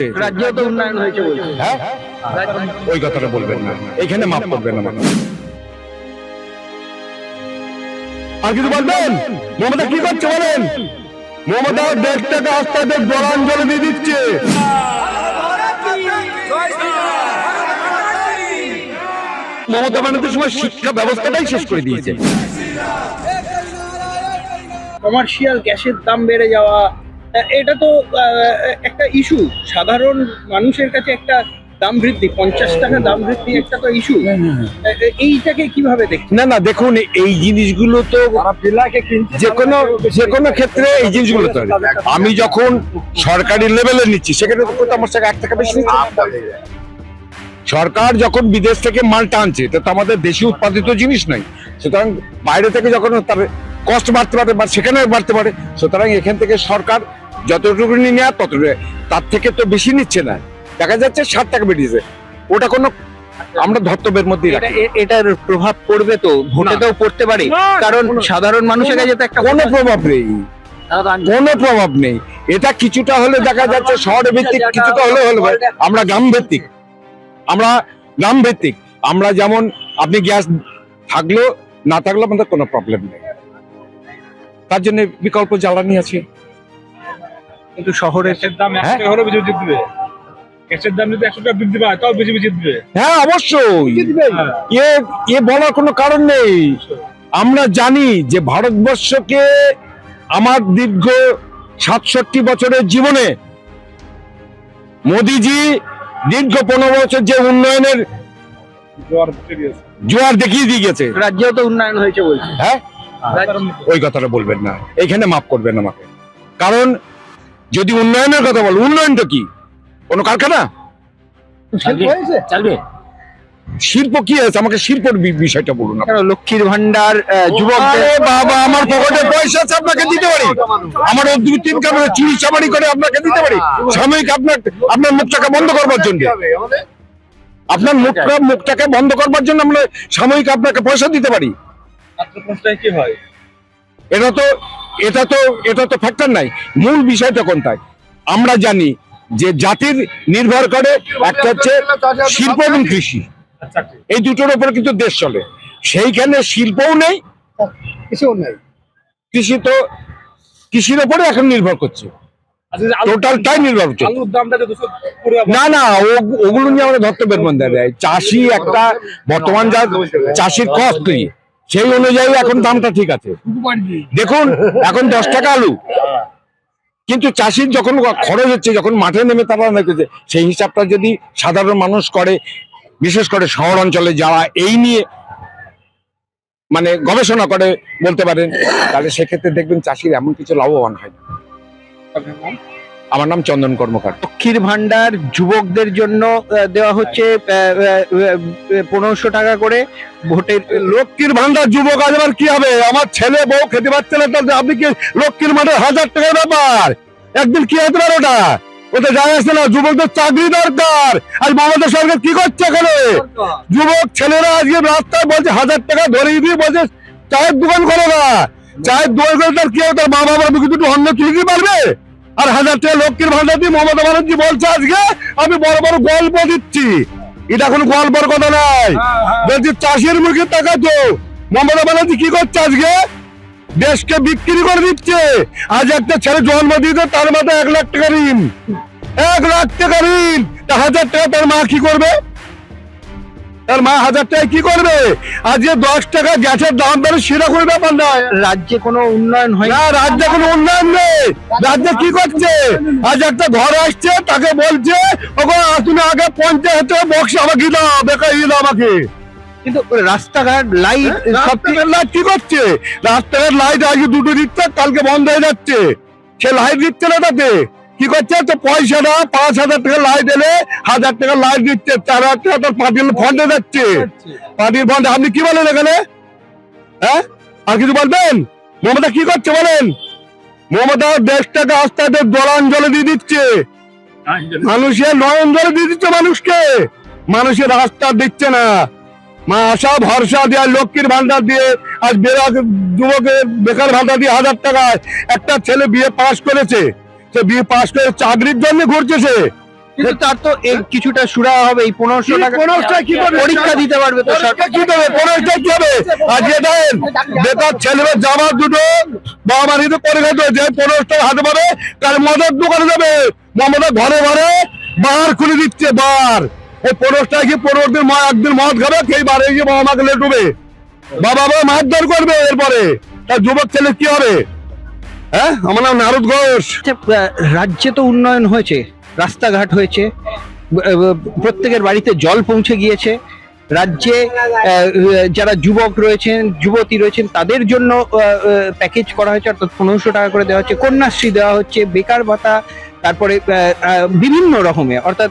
রাজ্যে তো উন্নয়ন হয়েছে বলছে। হ্যাঁ, ওই কথাটা বলবেন না, এখানে মাফ করবেন না। আর কিছু বলবেন? মমতা কি করছে বলেন? মমতা দেশটাকে আস্তে আস্তে জলাঞ্জলি দিয়ে দিচ্ছে। মমতা বানানোর সময় শিক্ষা ব্যবস্থাটাই শেষ করে দিয়েছে। কমার্শিয়াল গ্যাসের দাম বেড়ে যাওয়া, এটা তো একটা ইস্যু। সাধারণ মানুষের কাছে একটা দাম বৃদ্ধি, 50 টাকা দাম বৃদ্ধি একটা তো ইস্যু। এইটাকে কিভাবে দেখছেন? না দেখুন, এই জিনিসগুলো তো যে কোনো ক্ষেত্রে এই জিনিসগুলো তো আমি যখন সরকারি লেভেলে নিচ্ছি সেখানে তো আমার টাকা 1 টাকা বেশি নিচ্ছে। সরকার যখন বিদেশ থেকে মালটা আনছে এটা তো আমাদের দেশি উৎপাদিত জিনিস নাই, সুতরাং বাইরে থেকে যখন তার কষ্ট বাড়তে পারে বা সেখানে বাড়তে পারে, সুতরাং এখান থেকে সরকার যতটুকু নেওয়া ততটুকু, তার থেকে তো বেশি নিচ্ছে না। দেখা যাচ্ছে 60 টাকা বেরিয়েছে, ওটা কোনো আমরা ধর্তব্যের মধ্যে এটার প্রভাব পড়বে তো, ভোটেতেও পড়তে পারে, কারণ সাধারণ মানুষের কাছে তো একটা কোনো প্রভাব নেই, কোনো প্রভাব নেই। এটা কিছুটা হলে দেখা যাচ্ছে শহর ভিত্তিক, কিছুটা হলে আমরা গ্রাম ভিত্তিক, আমরা যেমন আপনি গ্যাস থাকলেও না থাকলেও আমাদের কোনো প্রবলেম নেই, তার জন্য বিকল্প জ্বালানি আছে। কিন্তু শহরের দাম 100 টাকা হলে বিজেপি জিতবে। গ্যাসের দাম যদি 100 টাকা বৃদ্ধি পায় তাও বিজেপি জিতবে। হ্যাঁ অবশ্যই, এ বলার কোনো কারণ নেই। আমরা জানি যে ভারতবর্ষকে আমার দীর্ঘ 67 বছরের জীবনে মোদিজি দীর্ঘ 15 বছর যে উন্নয়নের জোয়ার দেখিয়ে দিয়ে গেছে। রাজ্যেও তো উন্নয়ন হয়েছে বলছে। হ্যাঁ, ওই কথাটা বলবেন না, এখানে মাফ করবেন আমাকে। কারণ যদি উন্নয়নের কথা বল, উন্নয়নটা কি? কোনো কারখানা? চলবে। শিল্প কি আছে? আমাকে শিল্পের বিষয়টা বলুন। লক্ষ্মীর ভান্ডার, যুবকদের, বাবা আমার পকেটে পয়সা আছে, আপনাকে দিতে পারি। আমার 2-3 কামড়ে চুরি চামারি করে আপনাকে দিতে পারি সাময়িক আপনার মুখটাকে বন্ধ করবার জন্য। আপনার মুখটাকে বন্ধ করবার জন্য আমরা সাময়িক আপনাকে পয়সা দিতে পারি। কি হয়? এটা তো ফ্যাক্টর নাই। মূল বিষয়টা কোনটায়? আমরা জানি যে জাতির নির্ভর করে একটা হচ্ছে শিল্প এবং কৃষি, এই দুটোর উপরে কিন্তু দেশ চলে। সেইখানে শিল্পও নেই, কৃষির উপরে এখন নির্ভর করছে, টোটালটাই নির্ভর করছে। না ওগুলো নিয়ে আমাদের ধর্তব্যের মধ্যে দেয়। চাষি একটা বর্তমান যা চাষির কস্টলি, সেই অনুযায়ী এখন দামটা ঠিক আছে। দেখুন এখন 10 টাকা আলু, কিন্তু চাষির যখন খরচ হচ্ছে, যখন মাঠে নেমে তারা দেখেছে, সেই হিসাবটা যদি সাধারণ মানুষ করে, বিশেষ করে শহর অঞ্চলে যারা এই নিয়ে মানে গবেষণা করে বলতে পারেন, তাহলে সেক্ষেত্রে দেখবেন চাষির এমন কিছু লাভবান হয় না। আমার নাম চন্দন কর্মকার। লক্ষ্মীর ভান্ডার যুবকদের জন্য দেওয়া হচ্ছে 1500 টাকা করে ভোটের। লক্ষ্মীর ভান্ডার যুবক আজ আবার কি হবে? আমার ছেলে বউ খেতে পাচ্ছে না, আপনি কি লক্ষ্মীর ভান্ডার 1000 টাকার ব্যাপার? একদিন কি হতে পারে ওটা? ওটা যায় আসে না। যুবকদের চাকরি দরকার। আজ মমতা সরকার কি করছে এখানে? যুবক ছেলেরা আজকে রাস্তায় বলছে 1000 টাকা ধরে দিয়ে বলছে চায়ের দোকান করে না। চায়ের দোকান করে তার কি হবে? তার মা বাবার মুখে দুটো অন্ন তুলে দিতে পারবে? আর 1000 টাকা লক্ষ্মীর ভান্ডার দিয়ে মমতা ব্যানার্জি বলছে আজকে আমি বড় বড় গল্প দিচ্ছি। এটা কোনো গল্পের কথা নাই, বলছি চাষির মুখে টাকা তো। মমতা ব্যানার্জি কি করছে আজকে? দেশকে বিক্রি করে দিচ্ছে। আজ একটা ছেলে জন্ম দিতে তার মাথায় 1 লাখ টাকা ঋণ, 1 লাখ টাকা ঋণ। 1000 টাকা তার মা কি করবে? তার মা 1000 টাকা কি করবে? আজকে 10 টাকা গ্যাসের দাম বেড়ে সেটা কোনো ব্যাপার নয়। রাজ্যে কোনো উন্নয়ন হয় না, রাজ্যে কোনো উন্নয়ন নেই। রাজ্যে কি করছে? আজ একটা ঘর আসছে, তাকে বলছে তুমি আগে 50 টাকা বক্স আমাকে দাও, বেকার দাও আমাকে। কিন্তু রাস্তাঘাট লাইট লাইট কি করছে? রাস্তাঘাট লাইট আজকে 2টো দিচ্ছে, কালকে বন্ধ হয়ে যাচ্ছে। সে লাইট দিচ্ছে না, তাতে কি করছে? তো পয়সাটা 5000 টাকা লাইট এলে 1000 টাকা লাইট দিচ্ছে, 4000 টাকা তার পার্টির ফান্ডে যাচ্ছে। পার্টির ফান্ডে আপনি কি বলেন এখানে? হ্যাঁ, আর কিছু বলবেন? মমতা কি করছে বলেন? মমতা দেশটাকে আস্তে আস্তে জলাঞ্জলি দিয়ে দিচ্ছে, মানুষের নয়ন জলে দিয়ে দিচ্ছে মানুষকে। মানুষের রাস্তা দিচ্ছে না। মা আশা ভরসা দিয়ে লক্ষ্মীর ভান্ডার দিয়ে আজ যুবকের বেকার ভাতা দিয়ে 1000 টাকায় একটা ছেলে বিএ পাস করেছে, সে বিএ পাস করে চাকরির জন্য ঘুরছে। সে কিন্তু তার তো এই কিছুটা সুরাহা হবে, এই 1500 টাকা 1500 টাকা কি করবে? পরীক্ষা দিতে পারবে তো পরীক্ষা কি দেবে? 1500 টাকা কি হবে? আর যে দেন বেকার ছেলেমেয়ে জামা দুটো বাবা মা কিন্তু পরীক্ষা দেবে, যে 1500 টাকা হাতে পাবে তার মদের দোকানে যাবে, মমতা ঘরে ঘরে বার খুলে দিচ্ছে বার। এই 1500 টাকা কি 15 দিন একদিন মদ খাবে, সেই বারে গিয়ে বাবা মাকে লেটুবে, বাবা মা মারধর করবে, এরপরে তার যুবক ছেলে কি হবে? হ্যাঁ, আমার নাম নারদ ঘোষ। রাজ্যে তো উন্নয়ন হয়েছে, রাস্তাঘাট হয়েছে, প্রত্যেকের বাড়িতে জল পৌঁছে গিয়েছে। রাজ্যে যারা যুবক রয়েছেন, যুবতী রয়েছেন, তাদের জন্য প্যাকেজ করা হয়েছে, অর্থাৎ 1500 টাকা করে দেওয়া হচ্ছে, কন্যাশ্রী দেওয়া হচ্ছে, বেকার ভাতা, তারপরে বিভিন্ন রকমের, অর্থাৎ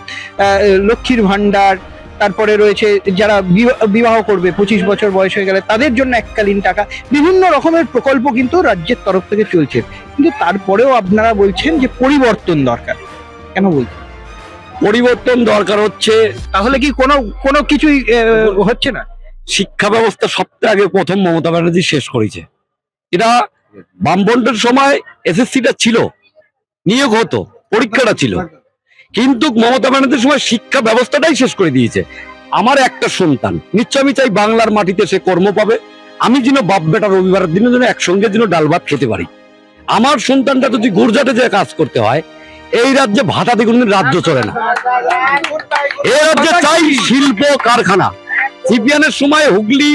লক্ষ্মীর ভান্ডার, তারপরে রয়েছে যারা বিবাহ করবে 25 বছর বয়স হয়ে গেলে তাদের জন্য এককালীন টাকা, বিভিন্ন রকমের প্রকল্প কিন্তু রাজ্যের তরফ থেকে চলছে। কিন্তু তারপরেও আপনারা বলছেন যে পরিবর্তন দরকার, কেন বলছেন? পরিবর্তন দরকার হচ্ছে, তাহলে কি কোনো কিছুই হচ্ছে না? শিক্ষা ব্যবস্থা সবচেয়ে আগে প্রথম মমতা ব্যানার্জি শেষ করেছে। এটা বামফ্রন্টের সময় এসএসসিটা ছিল, নিয়োগ হতো, পরীক্ষাটা ছিল, কিন্তু মমতা ব্যানার্জির সময় শিক্ষা ব্যবস্থাটাই শেষ করে দিয়েছে। আমার একটা সন্তান, নিশ্চয় আমি চাই বাংলার মাটিতে সে কর্ম পাবে, আমি যেন বাপ বেটা রবিবারের দিনে যেন একসঙ্গে যেন ডাল ভাত খেতে পারি। আমার সন্তানটা যদি গুজরাটে যে কাজ করতে হয়, এই রাজ্যে ভাতা দিয়ে কোনদিন রাজ্য চলে না। এই রাজ্যে চাই শিল্প কারখানা। সিপিএনের সময় হুগলি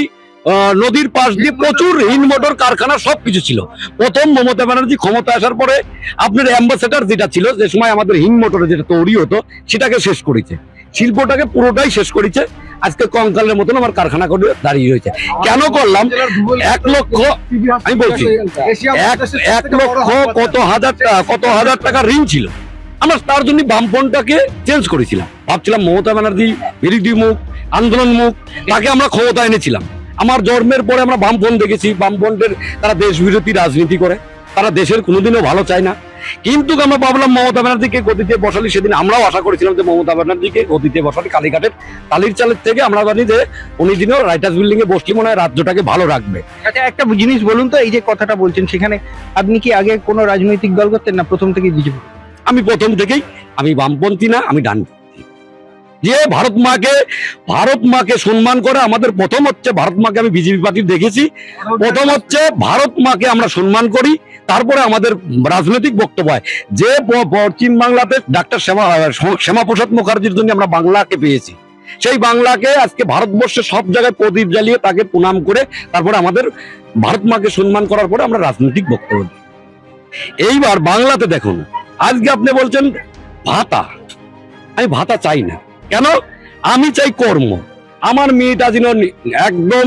নদীর পাশ দিয়ে প্রচুর হিন্দ মোটর কারখানা সবকিছু ছিল। প্রথম মমতা ব্যানার্জি ক্ষমতা আসার পরে আপনার অ্যাম্বাসেডার যেটা ছিল, যে সময় আমাদের হিন্দ মোটরে যেটা তৈরি হতো, সেটাকে শেষ করেছে, শিল্পটাকে পুরোটাই শেষ করেছে। আজকে কঙ্কালের মতন আমার কারখানা করে দাঁড়িয়ে রয়েছে। কেন করলাম? 1 লক্ষ, আমি বলছি 1 লক্ষ কত হাজার টাকা ঋণ ছিল। আমরা তার জন্য বামফ্রন্টটাকে চেঞ্জ করেছিলাম, ভাবছিলাম মমতা ব্যানার্জি বিরোধী মুখ, আন্দোলন মুখ, তাকে আমরা ক্ষমতা এনেছিলাম। আমার জন্মের পরে আমরা বামফ্রন্ট দেখেছি, বামফ্রন্টের তারা দেশ বিরোধী রাজনীতি করে, তারা দেশের কোনোদিনও ভালো চায় না। কিন্তু আমরা ভাবলাম মমতা ব্যানার্জিকে গদিতে বসালি, সেদিন আমরাও আশা করেছিলাম যে মমতা ব্যানার্জিকে গদিতে বসালি, কালীঘাটের টালির চালের থেকে আমরা জানি যে উনি দিনও রাইটার্স বিল্ডিং এ বসলে মনে হয় রাজ্যটাকে ভালো রাখবে। আচ্ছা, একটা জিনিস বলুন তো, এই যে কথাটা বলছেন, সেখানে আপনি কি আগে কোনো রাজনৈতিক দল করতেন না প্রথম থেকেই বিজেপি? আমি প্রথম থেকেই, আমি বামপন্থী না, আমি ডানপন্থী। যে ভারত মাকে সম্মান করে, আমাদের প্রথম হচ্ছে ভারত মাকে, আমি বিজেপি পার্টির দেখেছি, প্রথম হচ্ছে ভারত মাকে আমরা সম্মান করি, তারপরে আমাদের রাজনৈতিক বক্তব্য হয়। যে পশ্চিম বাংলাতে ডাক্তার শ্যামাপ্রসাদ মুখার্জির জন্য আমরা বাংলাকে পেয়েছি, সেই বাংলাকে আজকে ভারতবর্ষে সব জায়গায় প্রদীপ জ্বালিয়ে তাকে প্রণাম করে তারপরে আমাদের ভারত মাকে সম্মান করার পরে আমরা রাজনৈতিক বক্তব্য দিই। এইবার বাংলাতে দেখুন, আজকে আপনি বলছেন ভাতা, আমি ভাতা চাই না। কেন? আমি চাই কর্ম। আমার মেয়েটা যেন একদম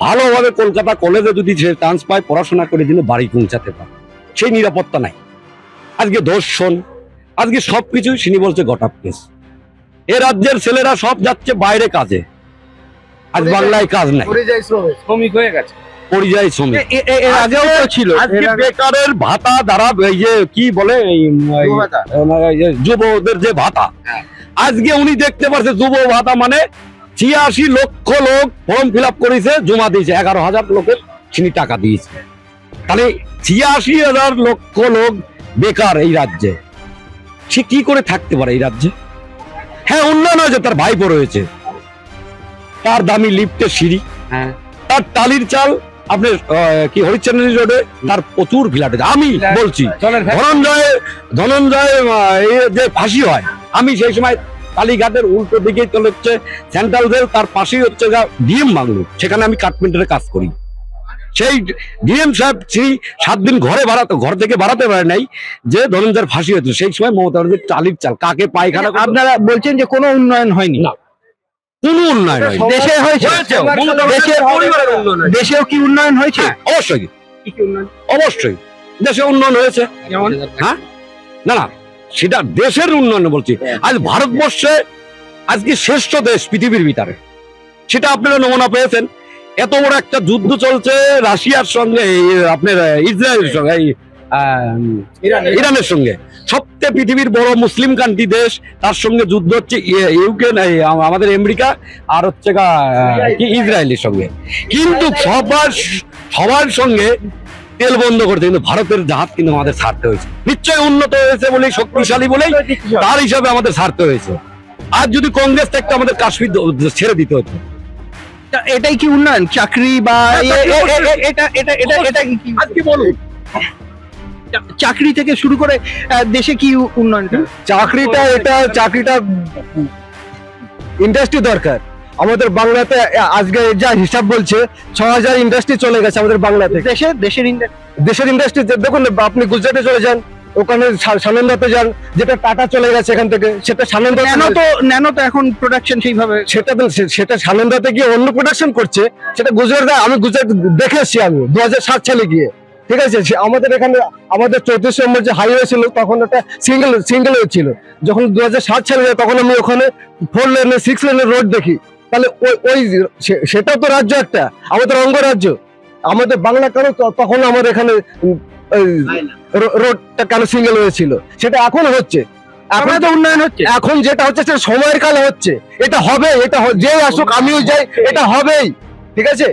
ভালোভাবে কলকাতা কলেজে যদি সে চান্স পায়, পড়াশোনা করে যেন বাড়ি পৌঁছাতে পারে, সেই নিরাপত্তা নাই। আজকে ধর্ষণ, আজকে সবকিছু তিনি বলছে গটাপ কেস। এ রাজ্যের ছেলেরা সব যাচ্ছে বাইরে কাজে, আজ বাংলায় কাজ নাই, শ্রমিক হয়ে গেছে, পরিযায়ী শ্রমিক। এর আগেও তো ছিল। আজকে বেকারের ভাতা দ্বারা এই যে কি বলে যুবদের যে ভাতা, আজকে উনি দেখতে পাচ্ছে যুব ভাতা মানে 86 লক্ষ লোক ফর্ম ফিল আপ করেছে, জমা দিয়েছে, 11,000 লোকের তিনি টাকা দিয়েছে। তাহলে 86,000 লক্ষ লোক বেকার এই রাজ্যে, সে কি করে থাকতে পারে এই রাজ্যে? হ্যাঁ, উন্নয়ন হয়েছে, তার ভাইপো রয়েছে, তার দামি লিফটের সিঁড়ি, তার টালির চাল, আপনি কি হরিচন্দ্র রোডে তার প্রচুর ফ্ল্যাট আছে। আমি বলছি ধনঞ্জয় যে ফাঁসি হয়, আমি সেই সময় কালীঘাটের উল্টো দিকে চলে হচ্ছে সেন্ট্রাল জেল, তার পাশেই হচ্ছে ডিএম বাংলো, সেখানে আমি কাঠমিন্টারে কাজ করি। সেই ডিএম সাহেব 7 দিন ঘর থেকে বাড়াতে পারে নাই, যে ধনঞ্জয়ের ফাঁসি হয়েছিল। সেই সময় মমতা ব্যানার্জি টালির চাল, কাকে পায়খানা। আপনারা বলছেন যে কোনো উন্নয়ন হয়নি? না, কোনো উন্নয়ন হয়নি। দেশে হয়েছে, দেশেও কি উন্নয়ন হয়েছে? অবশ্যই, অবশ্যই দেশে উন্নয়ন হয়েছে। হ্যাঁ, না না, সেটা দেশের উন্নয়ন বলছি। আজ ভারতবর্ষে আজকে শ্রেষ্ঠ দেশ পৃথিবীর ভিতরে, সেটা আপনারা নমুনা পেয়েছেন। এত বড় একটা যুদ্ধ চলছে রাশিয়ার সঙ্গে, আপনার ইসরায়েলের সঙ্গে, ইরানের সঙ্গে, সবচেয়ে পৃথিবীর বড় মুসলিম কান্ট্রি দেশ, তার সঙ্গে যুদ্ধ হচ্ছে ইউক্রেন, আমাদের আমেরিকা, আর হচ্ছে ইসরায়েলের সঙ্গে। কিন্তু সবার সঙ্গে তেল বন্ধ করতে, কিন্তু ভারতের জাহাজ কিন্তু আমাদের ছাড়তে হয়েছে। নিশ্চয়ই উন্নত হয়েছে বলেই, শক্তিশালী বলেই তার হিসাবে আমাদের ছাড়তে হয়েছে। আর যদি কংগ্রেস থাকতো আমাদের কাশ্মীর ছেড়ে দিতে হতো। তা এটাই কি উন্নয়ন? চাকরি বা এটা এটা এটা এটা কি আজকে বলুন, চাকরি থেকে শুরু করে দেশে কি উন্নয়নটা? চাকরিটা ইন্ডাস্ট্রি দরকার আমাদের বাংলাতে। আজকে যা হিসাব বলছে 6000 ইন্ডাস্ট্রি চলে গেছে আমাদের বাংলাতে। দেশের ইন্ডাস্ট্রি দেখুন, আপনি গুজরাটে চলে যান, ওখানে সানন্দাতে যান, যেটা টাটা চলে গেছে এখান থেকে, সেটা সানন্দা। ন্যানো তো এখন প্রোডাকশন সেইভাবে, সেটা সানন্দাতে গিয়ে অন্য প্রোডাকশন করছে, সেটা গুজরাটে। আমি গুজরাট দেখে এসেছি আমি 2007 সালে গিয়ে, ঠিক আছে। আমাদের এখানে আমাদের 34 নম্বর যে হাইওয়ে ছিল তখন একটা সিঙ্গেল ছিল। যখন 2007 সালে যায় তখন আমি ওখানে 4 লেনে 6 লেনের রোড দেখি। তাহলে ওই সেটাও তো রাজ্য একটা, আমাদের অঙ্গরাজ্য। আমাদের বাংলা কেন তখন আমাদের এখানে রোডটা কেন সিঙ্গেল হয়েছিল? সেটা এখন হচ্ছে, এখন তো উন্নয়ন হচ্ছে। এখন যেটা হচ্ছে সেটা সময়ের কালে হচ্ছে। এটা হবে, যে আসুক, আমিও যাই, এটা হবেই, ঠিক আছে,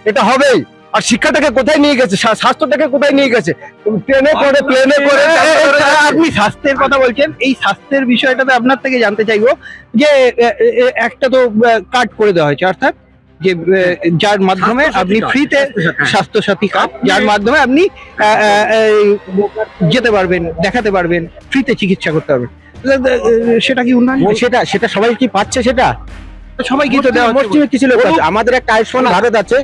এটা হবেই। আর শিক্ষাটাকে কোথায় নিয়ে গেছে, স্বাস্থ্যটাকে কোথায় নিয়ে গেছে? প্লেনে করে আপনি স্বাস্থ্যের কথা বলছেন, এই স্বাস্থ্যের বিষয়টাতে আপনার থেকে জানতে চাইবো যে একটা তো কার্ড করে দেওয়া হয়েছে, অর্থাৎ যে যার মাধ্যমে আপনি ফ্রিতে স্বাস্থ্যসাথী কার্ড, যার মাধ্যমে আপনি যেতে পারবেন, দেখাতে পারবেন, ফ্রিতে চিকিৎসা করতে পারবেন। সেটা কি উন্নয়ন? সেটা সবাই কি পাচ্ছে? সেটা সবাই কি তো দেওয়া হচ্ছে? কিছু লোক আছে। আমাদের একটা আয়ুষ্মান ভারত আছে,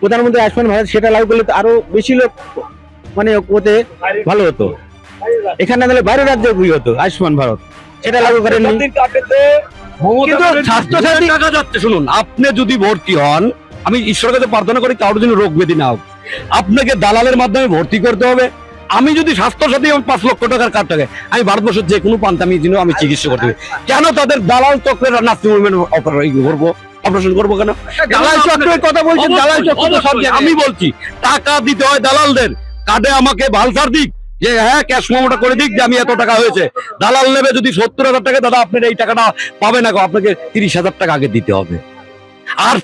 প্রধানমন্ত্রী আয়ুষ্মান ভারত, সেটা লাগু করলে তো আরো বেশি লোক মানে ওতে ভালো হতো। এখানে না দিলে বাইরের রাজ্যে কি হতো? আয়ুষ্মান ভারত সেটা লাগু করেননি। কিন্তু স্বাস্থ্যসাথী টাকা যাচ্ছে। শুনুন, আপনি যদি ভর্তি হন, আমি ঈশ্বরের কাছে প্রার্থনা করি কারোর জন্য রোগ ব্যাধি না হোক, আপনাকে দালালের মাধ্যমে ভর্তি করতে হবে। আমি যদি স্বাস্থ্যসাথী 5 লক্ষ টাকার কার্ড থাকে, আমি ভারতবর্ষের যে কোনো প্রান্তে আমি চিকিৎসা করতে হবে। কেন তাদের দালাল চক্রের নার্সিং হোমের অপারেশন করবো কেন? দালাল চক্রের কথা বলছেন, দালাল চক্র তো সব জায়গায়। আমি বলছি টাকা দিতে হয় দালালদের, কার্ডে আমাকে ভালসার দিক যে হ্যাঁ ক্যাশ মেমোটা করে দিক যে আমি এত টাকা হয়েছে। দালাল নেবে যদি 70,000 টাকা, দাদা আপনার এই টাকাটা পাবে না, আপনাকে 30,000 টাকা আগে দিতে হবে। আর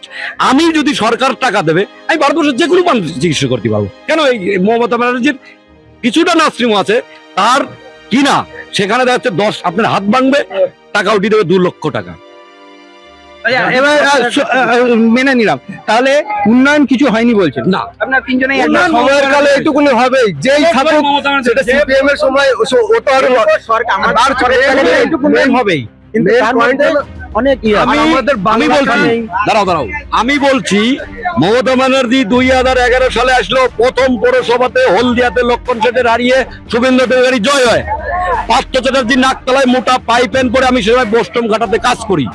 আমি যদি সরকার টাকা দেবে, আমি ভারতবর্ষের যে কোনো মানুষ চিকিৎসা করতে পারবো। কেন এই মমতা ব্যানার্জির কিছুটা নার্সিং আছে, তার কিনা সেখানে দেখা যাচ্ছে 10 আপনার হাত ভাঙবে, টাকা উঠিয়ে দেবে 2 লক্ষ টাকা। এবার মেনে নিলাম, তাহলে উন্নয়ন কিছু হয়নি বলছেন না, আপনার তিনজনেই সময়ের কালে এইটুকুনি হবে। যেই থাকুক, সেটা সিপিএম এর সময় ওটা আর এইটুকুনি হবেই। কিন্তু তার মধ্যে অনেক আমি বলছি মমতা ব্যানার্জি 2011 সালে আসলো, প্রথম পৌরসভাতে হলদিয়াতে লক্ষণ সেটের হারিয়ে শুভেন্দু অধিকারী জয় হয়। পার্থ চ্যাটার্জি নাকতলায় মোটা পাইপেন পরে আমি সেসময় বোস্টম ঘাটাতে কাজ করি।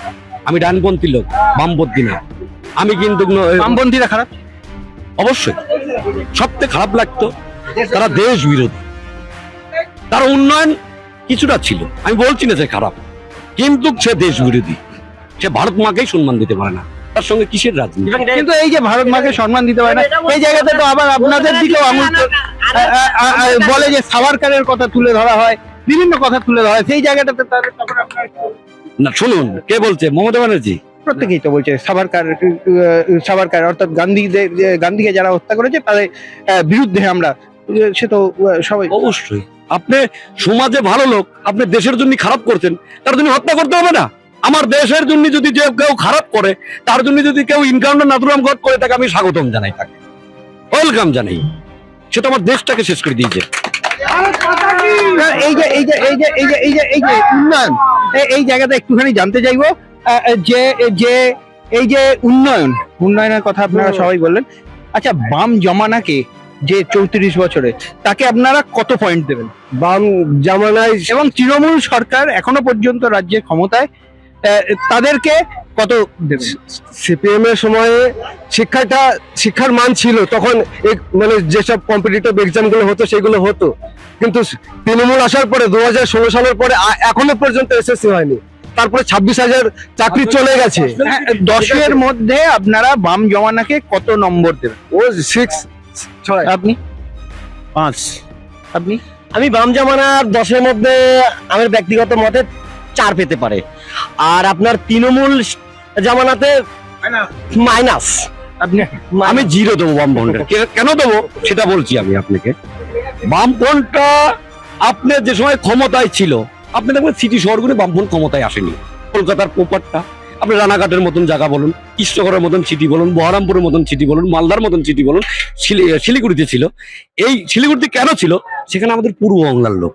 আমি ডানপন্থী লোক, বামপন্থী না। আমি কিন্তু বামপন্থীরা খারাপ, অবশ্যই সবথেকে খারাপ লাগতো, তারা দেশ বিরোধী। তার উন্নয়ন কিছুটা ছিল, আমি বলছি না যে খারাপ, কিন্তু সে দেশ বিরোধী। সে ভারত মাকেই সম্মান দিতে পারে না, তার সঙ্গে কিসের রাজনীতি? কিন্তু এই যে ভারত মাকে সম্মান দিতে পারে না, এই জায়গাতে তো আবার আপনাদের দিকেও আঙুল বলে যে সাভারকারের কথা তুলে ধরা হয়, বিভিন্ন কথা তুলে ধরা হয়, সেই জায়গাটাতে তাহলে তখন আপনার না। শুনুন, কে বলছে? মমতা ব্যানার্জি। প্রত্যেকেই তো বলছে সাভারকার অর্থাৎ গান্ধীকে যারা হত্যা করেছে তাদের বিরুদ্ধে আমরা, সে তো সবাই। অবশ্যই আপনি সমাজে ভালো লোক, আপনি দেশের জন্য খারাপ করছেন, তার জন্য হত্যা করতে হবে না। আমার দেশের জন্য যদি যে কেউ খারাপ করে, তার জন্য যদি কেউ ইনকাউন্টার নাদুরাম করে, তাকে আমি স্বাগতম জানাই, তাকে ওয়েলকাম জানাই। সেটা আমার দেশটাকে শেষ করে দিয়েছে। এই যে উন্নয়ন, এই জায়গাটা একটুখানি জানতে চাইবো যে এই যে উন্নয়নের কথা আপনারা সবাই বললেন। আচ্ছা, বাম জমানাকে যে 34 বছরে, তাকে আপনারা কত পয়েন্ট দেবেন? বাম জামানায় এবং তৃণমূল সরকার এখনো পর্যন্ত রাজ্যের ক্ষমতায়, তাদেরকে কত দেবেন? সিপিএম এর সময়ে শিক্ষার মান ছিল, তখন মানে যেসব কম্পিটিটিভ এক্সাম গুলো হতো সেগুলো হতো। কিন্তু তৃণমূল আসার পরে 2016 সালের পরে এখনো পর্যন্ত এসএসসি হয়নি। তারপরে 26,000 চাকরি চলে গেছে। 10-এর মধ্যে আপনারা বাম জমানাকে কত নম্বর দেবেন? ও 6, 6। আপনি 5। আপনি? আমি বাম জামানার 10-এর মধ্যে আমার ব্যক্তিগত মতে 4 পেতে পারে। আর আপনার তৃণমূল জামানাতে মাইনাস। আপনি আমি 0 দেবো বামফ্রন্টের। কেন দেবো সেটা বলছি আমি আপনাকে। বামফ্রন্টটা আপনার যে সময় ক্ষমতায় ছিল, আপনি দেখবেন সিটি শহরগুলো বামফ্রন্ট ক্ষমতায় আসেনি। কলকাতার পোপারটা আপনি রানাঘাটের মতন জায়গা বলুন, কৃষ্ণগড়ের মতন সিটি বলুন, বহরমপুরের মতন সিটি বলুন, মালদার মতন সিটি বলুন, শিলিগুড়িতে ছিল। এই শিলিগুড়িতে কেন ছিল? সেখানে আমাদের পূর্ব বাংলার লোক,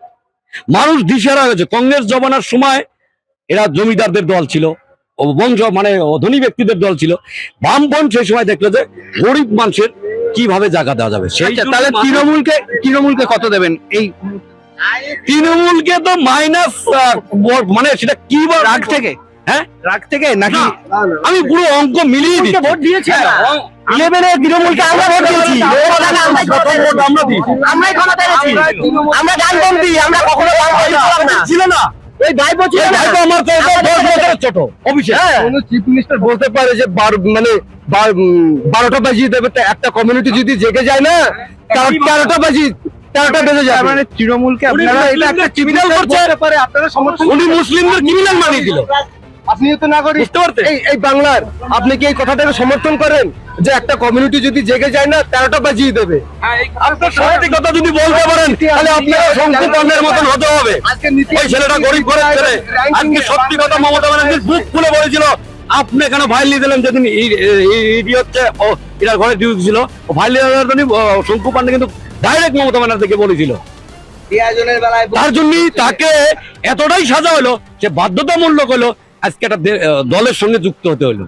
মানুষ দিশেহারা হয়েছে। কংগ্রেস জমানার সময় এরা জমিদারদের দল ছিল, ও বংশ মানে ধনী ব্যক্তিদের দল ছিল। বামফ্রন্ট সেই সময় দেখলো যে গরিব মানুষের কিভাবে জায়গা দেওয়া যাবে। সেই আচ্ছা, জন্য তাহলে তৃণমূলকে কত দেবেন? এই তৃণমূলকে তো মাইনাস, মানে সেটা কি রাগ থেকে, হ্যাঁ রাগ থেকে নাকি? না, আমি পুরো অঙ্ক মিলিয়ে দিচ্ছি। ভোট দিয়েছে হ্যাঁ, 11 তৃণমূলকে আমরা ভোট দিয়েছি। প্রথম ভোট আমরা দিয়েছি। আমরাই ক্ষমতায় গেছি। আমরা ডানপন্থী, আমরা কখনো বামপন্থী ছিলাম না। ছিল না, ওই ভাইপো ছিল এই না। ভাইপো আমার তো 10 বছরের ছোট অভিষেক। কোন চিফ মিনিস্টার বলতে পারে যে 12টা বাজিয়ে দেবে, তা একটা কমিউনিটি যদি জেগে যায় না, তার 13টা বেজে তার যাবে। মানে তৃণমূলকে আপনারা এটা একটা ক্রিমিনাল করছে, পারে আপনারা সমর্থন উনি মুসলিমদের ক্রিমিনাল বানিয়ে দিল। আপনিও তো নাগরিক, বুঝতে পারছেন? এই বাংলার, আপনি কি এই কথাটাকে সমর্থন করেন যে একটা কমিউনিটি যদি জেগে যায় না 13টা বাজিয়ে দেবে? আপনার সত্যি কথা যদি বলতে পারেন তাহলে আপনারা শঙ্কু পান্ডের মতন হতে হবে। ওই ছেলেটা গরিব ঘরের ছেলে, আজকে সত্যি কথা মমতা ব্যানার্জি বুক খুলে বলেছিল। আপনি কেন ফাইল নিয়ে দিলেন যেদিন ইডি হচ্ছে ও এটার ঘরে ডিউটি ছিল, ও ফাইল নিয়ে দেওয়ার জন্য শঙ্কু পান্ডে কিন্তু ডাইরেক্ট মমতা ব্যানার্জিকে বলেছিল। তার জন্যই তাকে এতটাই সাজা হলো, সে বাধ্যতামূলক হলো আজকে একটা দলের সঙ্গে যুক্ত হতে হলো।